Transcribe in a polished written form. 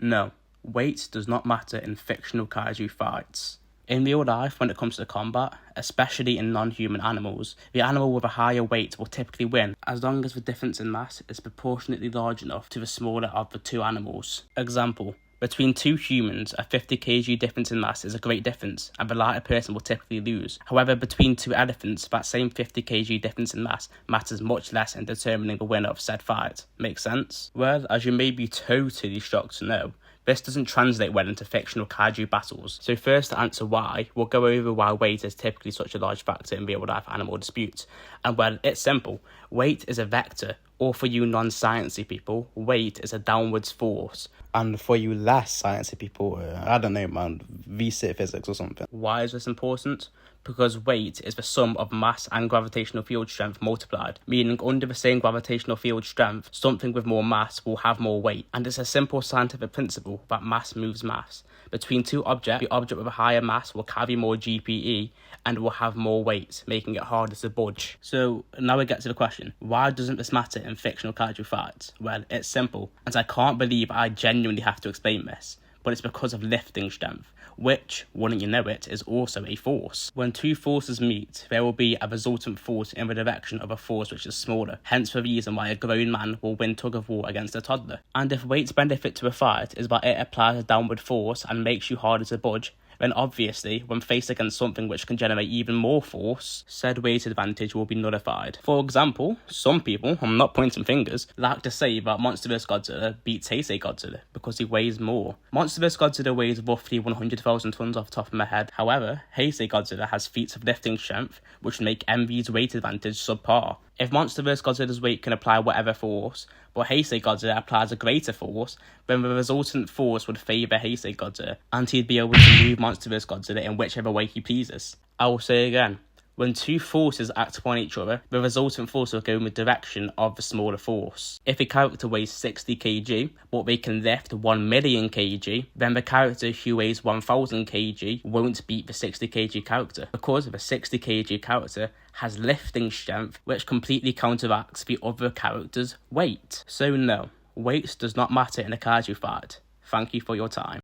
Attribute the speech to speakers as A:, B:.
A: No, weight does not matter in fictional kaiju fights. In real life, when it comes to combat, especially in non-human animals, the animal with a higher weight will typically win, as long as the difference in mass is proportionately large enough to the smaller of the two animals. Example, between two humans, a 50 kg difference in mass is a great difference, and the lighter person will typically lose. However, between two elephants, that same 50 kg difference in mass matters much less in determining the winner of said fight. Make sense? Well, as you may be totally shocked to know, this doesn't translate well into fictional kaiju battles. So first, to answer why, we'll go over why weight is typically such a large factor in real-life animal disputes. And well, it's simple. Weight is a vector, or for you non-sciencey people, weight is a downwards force. And for you less sciencey people, I don't know, man, V-sit physics or something. Why is this important? Because weight is the sum of mass and gravitational field strength multiplied, meaning under the same gravitational field strength, something with more mass will have more weight. And it's a simple scientific principle that mass moves mass. Between two objects, the object with a higher mass will carry more GPE and will have more weight, making it harder to budge. So now we get to the question, why doesn't this matter in fictional kaiju fights? Well, it's simple, and I can't believe I genuinely have to explain this, but it's because of lifting strength, which, wouldn't you know it, is also a force. When two forces meet, there will be a resultant force in the direction of a force which is smaller, hence the reason why a grown man will win tug-of-war against a toddler. And if weight's benefit to a fight is that it applies a downward force and makes you harder to budge, then obviously, when faced against something which can generate even more force, said weight advantage will be nullified. For example, some people, I'm not pointing fingers, like to say that Monster vs Godzilla beats Heisei Godzilla because he weighs more. Monster vs Godzilla weighs roughly 100,000 tons off the top of my head. However, Heisei Godzilla has feats of lifting strength, which make MV's weight advantage subpar. If Monster vs Godzilla's weight can apply whatever force, but Heisei Godzilla applies a greater force, then the resultant force would favour Heisei Godzilla, and he'd be able to move Monster vs Godzilla in whichever way he pleases. I will say again, when two forces act upon each other, the resultant force will go in the direction of the smaller force. If a character weighs 60 kg, but they can lift 1 million kg, then the character who weighs 1000 kg won't beat the 60 kg character, because the 60 kg character has lifting strength which completely counteracts the other character's weight. So no, weight does not matter in a kaiju fight. Thank you for your time.